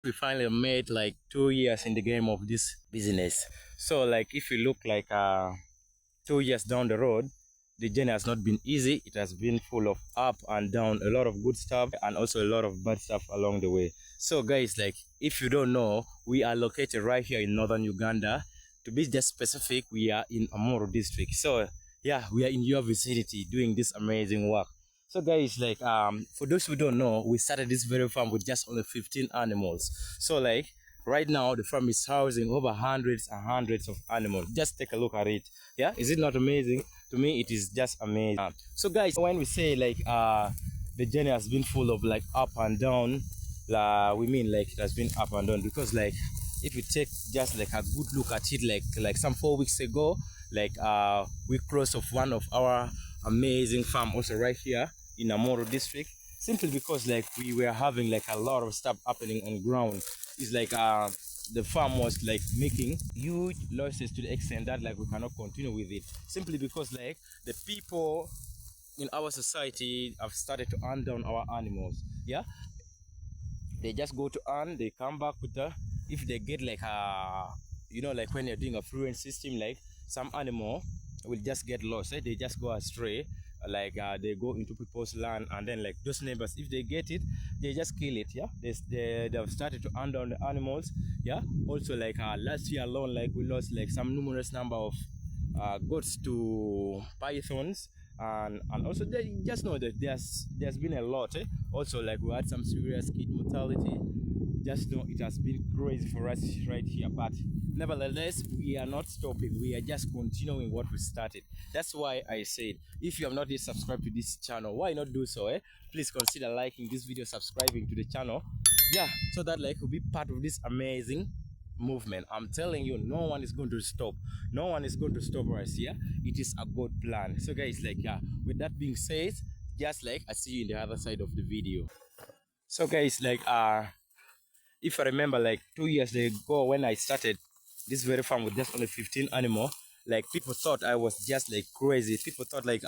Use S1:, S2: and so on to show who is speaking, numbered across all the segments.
S1: We finally made like 2 years in the game of this business. So like if you look like 2 years down the road, the journey has not been easy. It has been full of up and down, a lot of good stuff and also a lot of bad stuff along the way. So guys, like if you don't know, we are located right here in northern Uganda. To be just specific, we are in Amoro district. So yeah, we are in your vicinity doing this amazing work. So guys, like for those who don't know, we started this very farm with just only 15 animals. So like right now the farm is housing over hundreds and hundreds of animals. Just take a look at it. Yeah, is it not amazing? To me it is just amazing. So guys, when we say like the journey has been full of like up and down, we mean like it has been up and down because like if you take just like a good look at it, like some 4 weeks ago, like we closed off one of our amazing farm also right here in Amoro district, simply because like we were having like a lot of stuff happening on ground. It's like the farm was like making huge losses to the extent that like we cannot continue with it, simply because like the people in our society have started to hunt down our animals. Yeah, they just go to earn, they come back with the, if they get like a, you know, like when you're doing a fluent system, like some animal will just get lost, they just go astray, like they go into people's land, and then like those neighbors, if they get it, they just kill it. Yeah, they've started to hunt down the animals. Yeah, also like last year alone, like we lost like some numerous number of goats to pythons, and also they just know that there's been a lot. Also like we had some serious kid mortality. Just know it has been crazy for us right here, but nevertheless we are not stopping. We are just continuing what we started. That's why I said, if you have not yet subscribed to this channel, why not do so? Please consider liking this video, subscribing to the channel. Yeah, so that like will be part of this amazing movement. I'm telling you, no one is going to stop. No one is going to stop us. Yeah, it is a good plan. So guys, like yeah, with that being said, just like I see you in the other side of the video. So guys, like if I remember like 2 years ago when I started this very farm with just only 15 animals, like people thought I was just like crazy. People thought like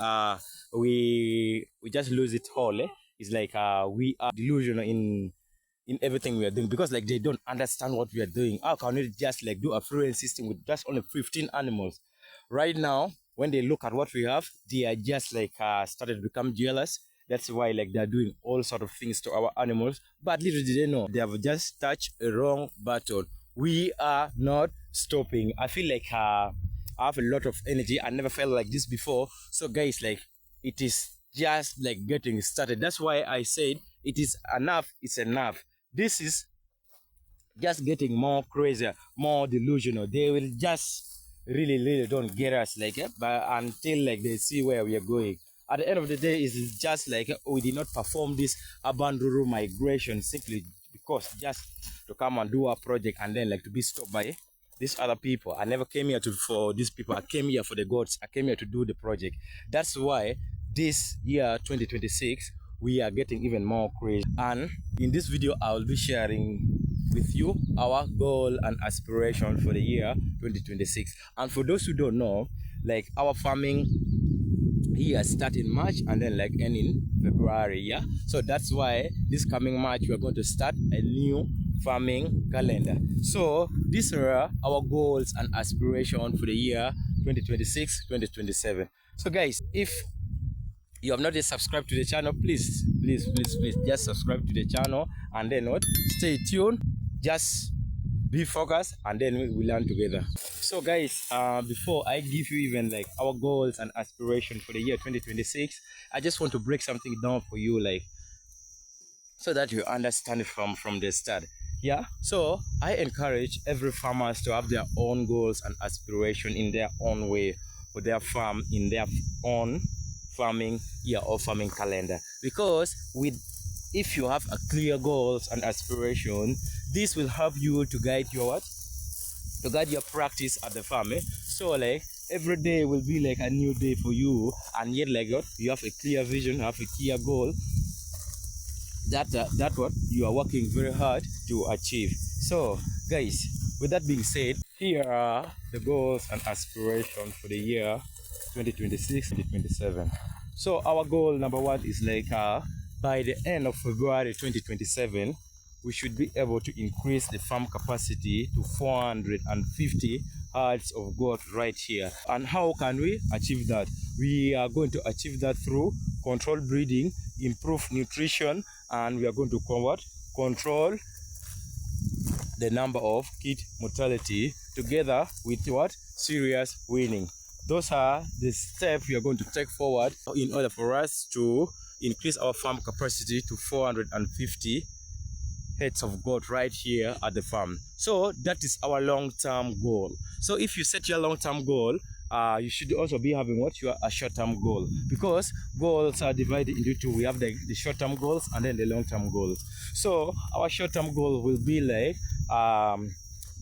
S1: we just lose it all. It's like we are delusional in everything we are doing, because like they don't understand what we are doing. How can we just like do a fluent system with just only 15 animals? Right now, when they look at what we have, they are just like started to become jealous. That's why like they're doing all sort of things to our animals. But little did they know, they have just touched a wrong button. We are not stopping. I feel like I have a lot of energy. I never felt like this before. So guys, like it is just like getting started. That's why I said it is enough. It's enough. This is just getting more crazier, more delusional. They will just really don't get us, like but until like they see where we are going. At the end of the day, it's just like we did not perform this urban rural migration simply because just to come and do our project and then like to be stopped by these other people. I never came here for these people. I came here for the gods. I came here to do the project. That's why this year 2026 we are getting even more crazy. And in this video I will be sharing with you our goal and aspiration for the year 2026. And for those who don't know, like our farming here start in March and then like end in February. Yeah, so that's why this coming March we are going to start a new farming calendar. So these are our goals and aspiration for the year 2026-2027. So guys, if you have not yet subscribed to the channel, please just subscribe to the channel, and then what, stay tuned, just be focused, and then we learn together. So guys, before I give you even like our goals and aspirations for the year 2026, I just want to break something down for you, like so that you understand it from the start. Yeah, so I encourage every farmers to have their own goals and aspiration in their own way for their farm, in their own farming year or farming calendar, because with, if you have a clear goals and aspiration, this will help you to guide your what, to guide your practice at the farm. So like every day will be like a new day for you, and yet like what, you have a clear vision, have a clear goal that what you are working very hard to achieve. So guys, with that being said, here are the goals and aspirations for the year 2026-2027. So our goal number one is like by the end of February 2027, we should be able to increase the farm capacity to 450 herds of goat right here. And how can we achieve that? We are going to achieve that through controlled breeding, improve nutrition, and we are going to control the number of kid mortality together with serious weaning. Those are the steps we are going to take forward in order for us to increase our farm capacity to 450 heads of goat right here at the farm. So that is our long-term goal. So if you set your long-term goal, you should also be having a short-term goal, because goals are divided into two. We have the short-term goals and then the long-term goals. So our short-term goal will be like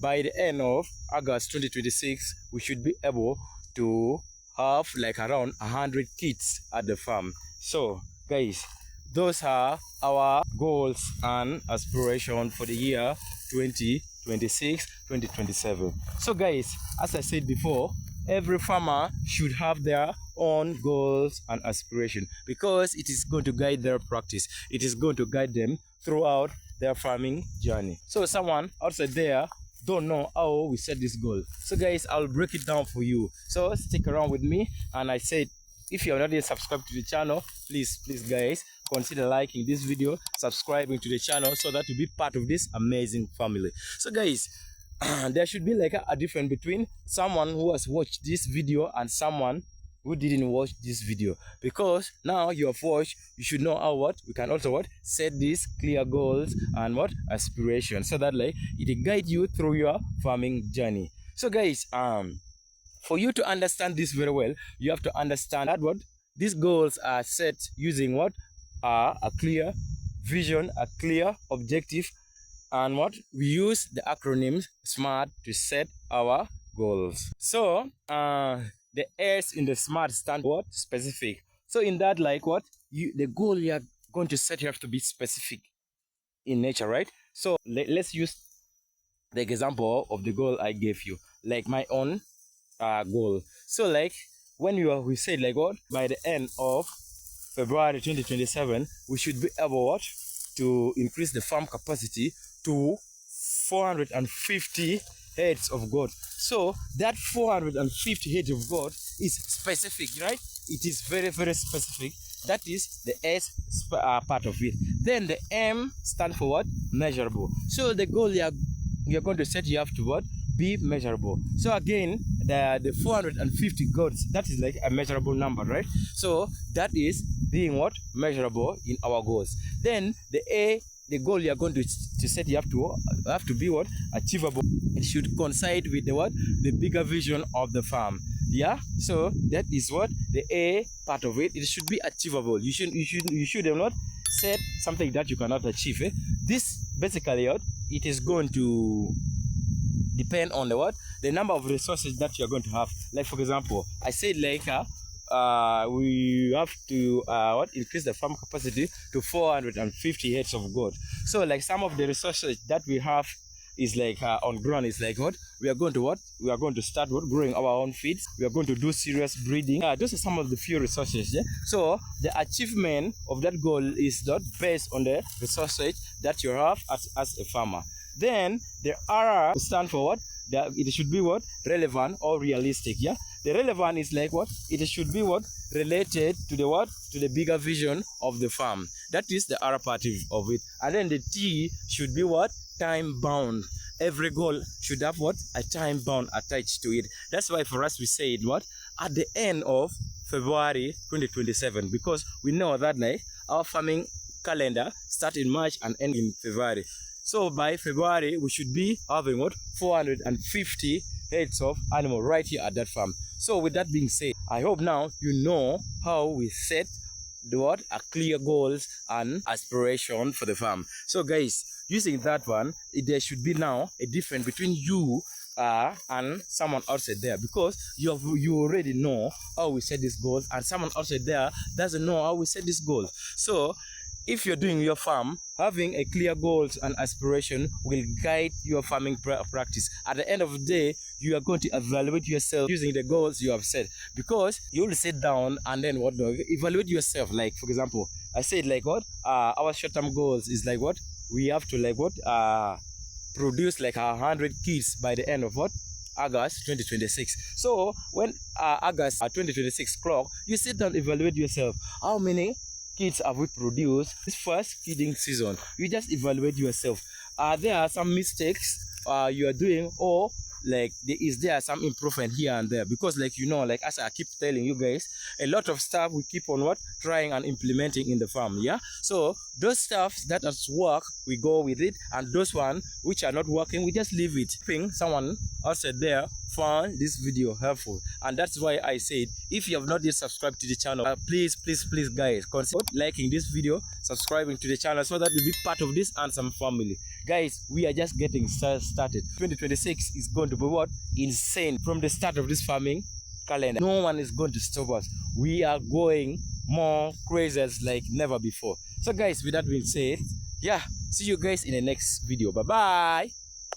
S1: by the end of August 2026, we should be able to have like around 100 kids at the farm. So guys, those are our goals and aspirations for the year 2026-2027. So guys, as I said before, every farmer should have their own goals and aspiration, because it is going to guide their practice. It is going to guide them throughout their farming journey. So someone outside there don't know how we set this goal. So guys, I'll break it down for you. So stick around with me. And I said, if you are not yet subscribed to the channel, please guys, consider liking this video, subscribing to the channel, so that you be part of this amazing family. So guys, there should be like a difference between someone who has watched this video and someone who didn't watch this video, because now you have watched, you should know how we can also set these clear goals and aspirations, so that like it will guide you through your farming journey. So guys, for you to understand this very well, you have to understand that these goals are set using a clear vision, a clear objective, and we use the acronym SMART to set our goals. So the S in the SMART stand for specific. So in that, like the goal you are going to set, you have to be specific in nature, right? So let's use the example of the goal I gave you, like my own goal. So like when we said like by the end of February 2027, we should be able to increase the farm capacity to 450 heads of goat. So that 450 heads of goat is specific, right? It is very specific. That is the S part of it. Then the M stand for measurable. So the goal you're going to set, you have to be measurable. So again, the 450 goats, that is like a measurable number, right? So that is being measurable in our goals. Then the A, the goal you are going to set, you have to be achievable. It should coincide with the bigger vision of the farm. Yeah, so that is the A part of it. It should be achievable. You should not set something that you cannot achieve. This basically it is going to depend on the number of resources that you're going to have. Like for example, I said like we have to increase the farm capacity to 450 heads of goat. So like some of the resources that we have is like on ground is like we are going to start growing our own feeds. We are going to do serious breeding. Those are some of the few resources. Yeah? So the achievement of that goal is not based on the resources that you have as a farmer. Then the R stand for it should be relevant or realistic. Yeah, the relevant is like it should be related to the bigger vision of the farm. That is the R part of it. And then the T should be time bound. Every goal should have a time bound attached to it. That's why for us we say it at the end of February 2027, because we know that like our farming calendar start in March and end in February. So by February, we should be having 450 heads of animal right here at that farm. So with that being said, I hope now you know how we set a clear goals and aspiration for the farm. So guys, using that one, there should be now a difference between you and someone outside there, because you already know how we set this goals, and someone outside there doesn't know how we set this goal. So if you're doing your farm, having a clear goals and aspiration will guide your farming practice. At the end of the day, you are going to evaluate yourself using the goals you have set, because you will sit down and then evaluate yourself. Like for example, I said like our short-term goals is like we have to like what produce like 100 kids by the end of what August 2026. So when August 2026 clock, you sit down, evaluate yourself. How many kids have we produced this first feeding season? You just evaluate yourself. There are some mistakes you are doing, or like there some improvement here and there, because like like as I keep telling you guys, a lot of stuff we keep on what trying and implementing in the farm. Yeah, so those stuff that has work, we go with it, and those one which are not working, we just leave it. Someone outside there found this video helpful, and that's why I said, if you have not yet subscribed to the channel, please guys, consider liking this video, subscribing to the channel, so that you'll be part of this Ansam family. Guys, we are just getting started. 2026 is going to be what? Insane. From the start of this farming calendar, no one is going to stop us. We are going more crazy as like never before. So guys, with that being said, yeah, see you guys in the next video. Bye bye.